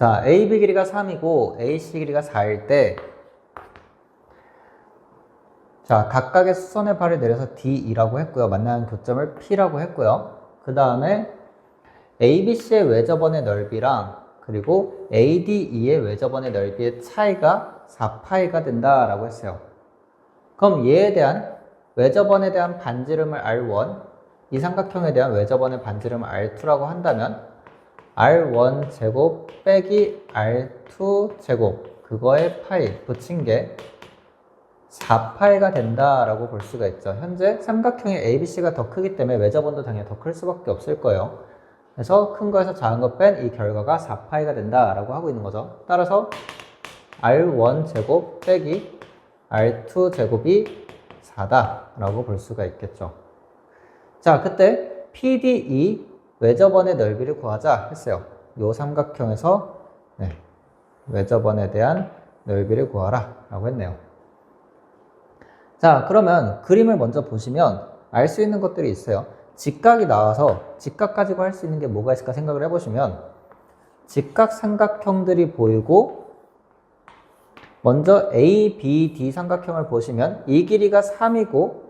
자, AB 길이가 3이고 AC 길이가 4일 때 자, 각각의 수선의 발을 내려서 D2라고 했고요. 만나는 교점을 P라고 했고요. 그 다음에 ABC의 외접원의 넓이랑 그리고 ADE의 외접원의 넓이의 차이가 4파이가 된다라고 했어요. 그럼 얘에 대한 외접원에 대한 반지름을 R1, 이 삼각형에 대한 외접원의 반지름을 R2라고 한다면 R1 제곱 빼기 R2 제곱 그거에 파이 붙인 게 4파이가 된다라고 볼 수가 있죠. 현재 삼각형의 ABC가 더 크기 때문에 외접원도 당연히 더 클 수밖에 없을 거예요. 그래서 큰 거에서 작은 거 뺀 이 결과가 4파이가 된다라고 하고 있는 거죠. 따라서 R1 제곱 빼기 R2 제곱이 4다라고 볼 수가 있겠죠. 자, 그때 PDE 외접원의 넓이를 구하자 했어요. 요 삼각형에서 외접원에 대한 넓이를 구하라 라고 했네요. 자, 그러면 그림을 먼저 보시면 알 수 있는 것들이 있어요. 직각이 나와서 직각 가지고 할 수 있는 게 뭐가 있을까 생각을 해보시면 직각 삼각형들이 보이고 먼저 ABD 삼각형을 보시면 이 길이가 3이고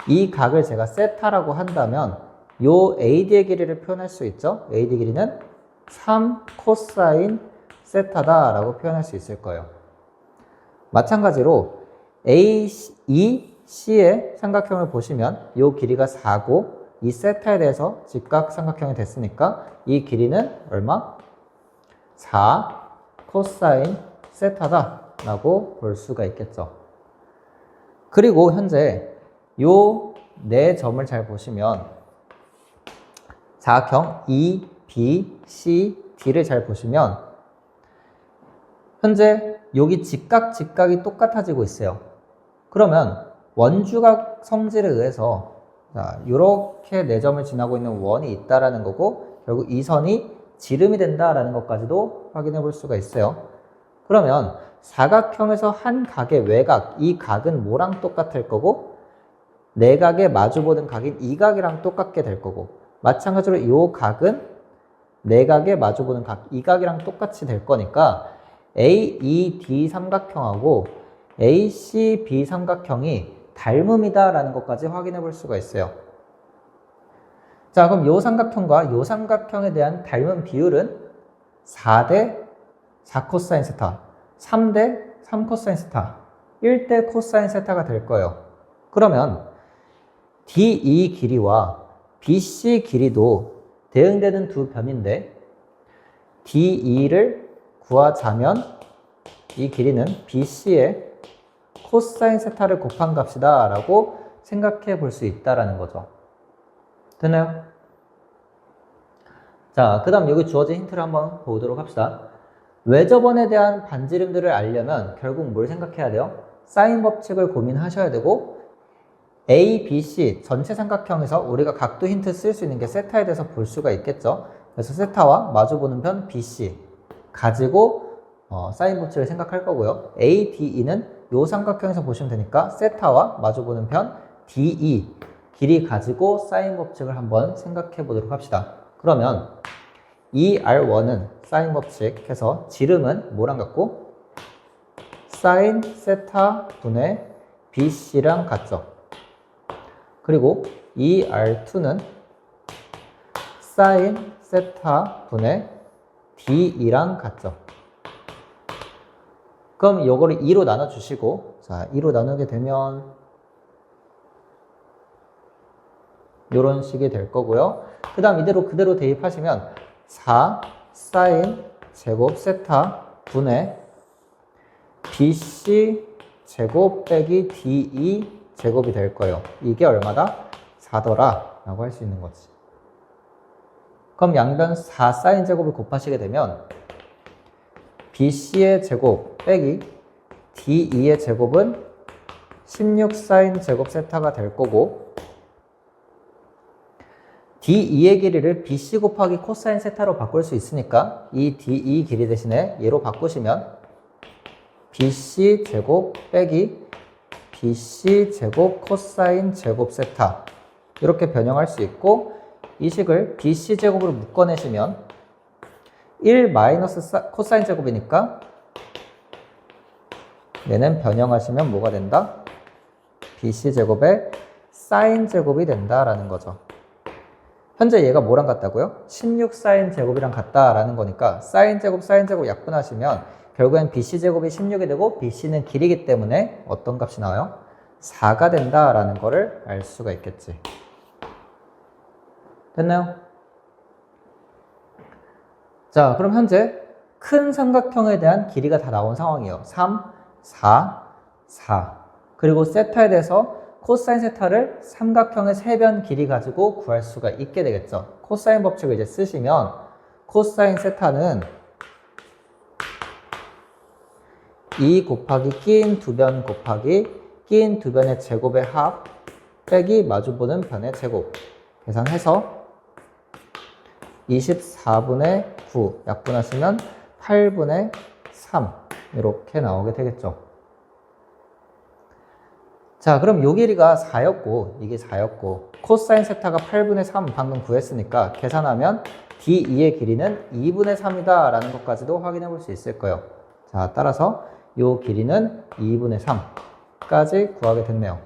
이 각을 제가 세타라고 한다면 요 AD의 길이를 표현할 수 있죠. AD 길이는 3 코사인 세타다 라고 표현할 수 있을 거예요. 마찬가지로 AEC의 삼각형을 보시면 요 길이가 4고 이 세타에 대해서 직각 삼각형이 됐으니까 이 길이는 얼마? 4 코사인 세타다 라고 볼 수가 있겠죠. 그리고 현재 요 네 점을 잘 보시면 사각형 E, B, C, D를 잘 보시면 현재 여기 직각이 똑같아지고 있어요. 그러면 원주각 성질에 의해서 이렇게 네 점을 지나고 있는 원이 있다라는 거고 결국 이 선이 지름이 된다라는 것까지도 확인해 볼 수가 있어요. 그러면 사각형에서 한 각의 외각, 이 각은 뭐랑 똑같을 거고 내각에 마주보는 각인 이 각이랑 똑같게 될 거고 마찬가지로 이 각은 내각에 마주보는 각, 이 각이랑 똑같이 될 거니까 AED 삼각형하고 ACB 삼각형이 닮음이다 라는 것까지 확인해 볼 수가 있어요. 자, 그럼 이 삼각형과 이 삼각형에 대한 닮음 비율은 4대 4 코사인 세타, 3대 3 코사인 세타, 1대 코사인 세타가 될 거예요. 그러면 DE 길이와 BC 길이도 대응되는 두 변인데 DE를 구하자면 이 길이는 BC의 코사인 세타를 곱한 값이다 라고 생각해 볼 수 있다라는 거죠. 되나요? 자, 그 다음 여기 주어진 힌트를 한번 보도록 합시다. 외접원에 대한 반지름들을 알려면 결국 뭘 생각해야 돼요? 사인 법칙을 고민하셔야 되고 A, B, C 전체 삼각형에서 우리가 각도 힌트 쓸 수 있는 게 세타에 대해서 볼 수가 있겠죠. 그래서 세타와 마주보는 편 BC 가지고 사인 법칙을 생각할 거고요. A, D, E는 요 삼각형에서 보시면 되니까 세타와 마주보는 편 DE 길이 가지고 사인 법칙을 한번 생각해 보도록 합시다. 그러면 ER1은 사인 법칙 해서 지름은 뭐랑 같고? 사인 세타 분의 BC랑 같죠. 그리고 ER2는 사인 세타 분의 DE랑 같죠. 그럼 요거를 2로 나눠주시고, 자, 2로 나누게 되면 요런 식이 될 거고요. 그 다음 이대로 그대로 대입하시면 4 사인 제곱 세타 분의 BC 제곱 빼기 DE 제곱이 될 거예요. 이게 얼마다? 4더라 라고 할 수 있는 거지. 그럼 양변 4 사인 제곱을 곱하시게 되면 BC의 제곱 빼기 DE의 제곱은 16 사인 제곱 세타가 될 거고 DE의 길이를 BC 곱하기 코사인 세타로 바꿀 수 있으니까 이 DE 길이 대신에 얘로 바꾸시면 BC 제곱 빼기 BC 제곱 코사인 제곱 세타 이렇게 변형할 수 있고 이 식을 BC 제곱으로 묶어내시면 1 마이너스 코사인 제곱이니까 얘는 변형하시면 뭐가 된다? BC 제곱의 사인 제곱이 된다라는 거죠. 현재 얘가 뭐랑 같다고요? 16 사인 제곱이랑 같다라는 거니까 사인 제곱 약분하시면 결국엔 BC 제곱이 16이 되고 BC는 길이기 때문에 어떤 값이 나와요? 4가 된다라는 거를 알 수가 있겠지. 됐나요? 자, 그럼 현재 큰 삼각형에 대한 길이가 다 나온 상황이에요. 3, 4, 4. 그리고 세타에 대해서 코사인 세타를 삼각형의 세변 길이 가지고 구할 수가 있게 되겠죠. 코사인 법칙을 이제 쓰시면 코사인 세타는 2 곱하기 끼인 두 변 곱하기 끼인 두 변의 제곱의 합 빼기 마주보는 변의 제곱 계산해서 24분의 9 약분하시면 8분의 3 이렇게 나오게 되겠죠. 자, 그럼 요 길이가 4였고 이게 4였고 코사인 세타가 8분의 3 방금 구했으니까 계산하면 D2의 길이는 2분의 3이다 라는 것까지도 확인해 볼 수 있을 거예요. 자, 따라서 요 길이는 2분의 3까지 구하게 됐네요.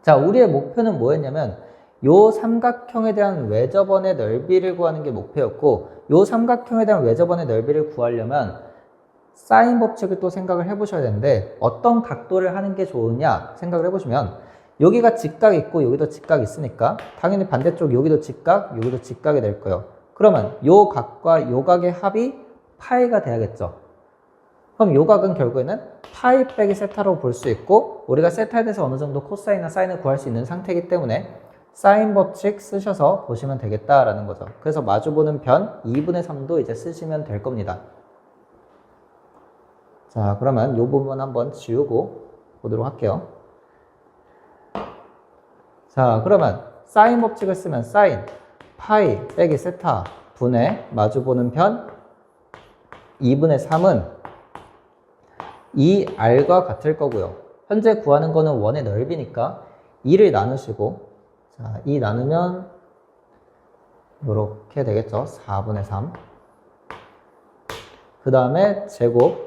자, 우리의 목표는 뭐였냐면 요 삼각형에 대한 외접원의 넓이를 구하는 게 목표였고 요 삼각형에 대한 외접원의 넓이를 구하려면 사인 법칙을 또 생각을 해보셔야 되는데 어떤 각도를 하는 게 좋으냐 생각을 해보시면 여기가 직각이 있고 여기도 직각이 있으니까 당연히 반대쪽 여기도 직각, 여기도 직각이 될 거예요. 그러면 요 각과 요 각의 합이 파이가 돼야겠죠. 그럼 요 각은 결국에는 파이 빼기 세타로 볼 수 있고 우리가 세타에 대해서 어느 정도 코사인이나 사인을 구할 수 있는 상태이기 때문에 사인 법칙 쓰셔서 보시면 되겠다라는 거죠. 그래서 마주보는 변 2분의 3도 이제 쓰시면 될 겁니다. 자, 그러면 이 부분 한번 지우고 보도록 할게요. 자, 그러면 사인 법칙을 쓰면 사인 파이 빼기 세타 분의 마주보는 편 2분의 3은 2r과 같을 거고요. 현재 구하는 거는 원의 넓이니까 2를 나누시고 자, 2 나누면 이렇게 되겠죠. 4분의 3. 그 다음에 제곱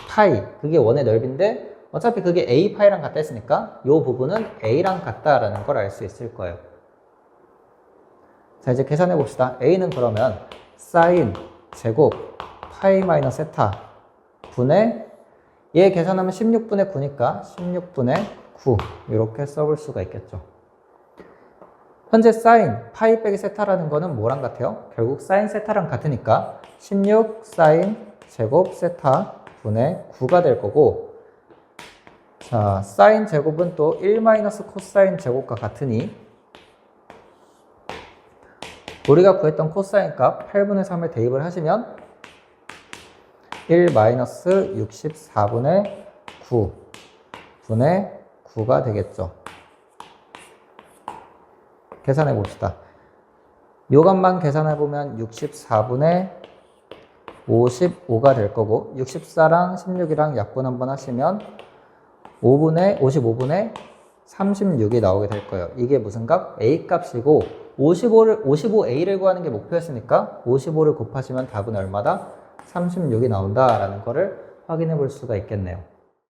파이, 그게 원의 넓이인데 어차피 그게 a 파이랑 같다 했으니까 이 부분은 a랑 같다라는 걸 알 수 있을 거예요. 자, 이제 계산해 봅시다. a는 그러면 사인 제곱 파이 마이너스 세타 분의 얘 계산하면 16분의 9니까 16분의 9 이렇게 써볼 수가 있겠죠. 현재 사인 파이 빼기 세타라는 거는 뭐랑 같아요? 결국 사인 세타랑 같으니까 16 사인 제곱 세타 분의 9가 될 거고 자, 사인 제곱은 또 1 마이너스 코사인 제곱과 같으니 우리가 구했던 코사인 값 8분의 3을 대입을 하시면 1 마이너스 64분의 9 분의 9가 되겠죠. 계산해 봅시다. 요 값만 계산해 보면 64분의 55가 될 거고 64랑 16이랑 약분 한번 하시면 55분의 36이 나오게 될 거예요. 이게 무슨 값? A 값이고 55A를 구하는 게 목표였으니까 55를 곱하시면 답은 얼마다? 36이 나온다라는 거를 확인해 볼 수가 있겠네요.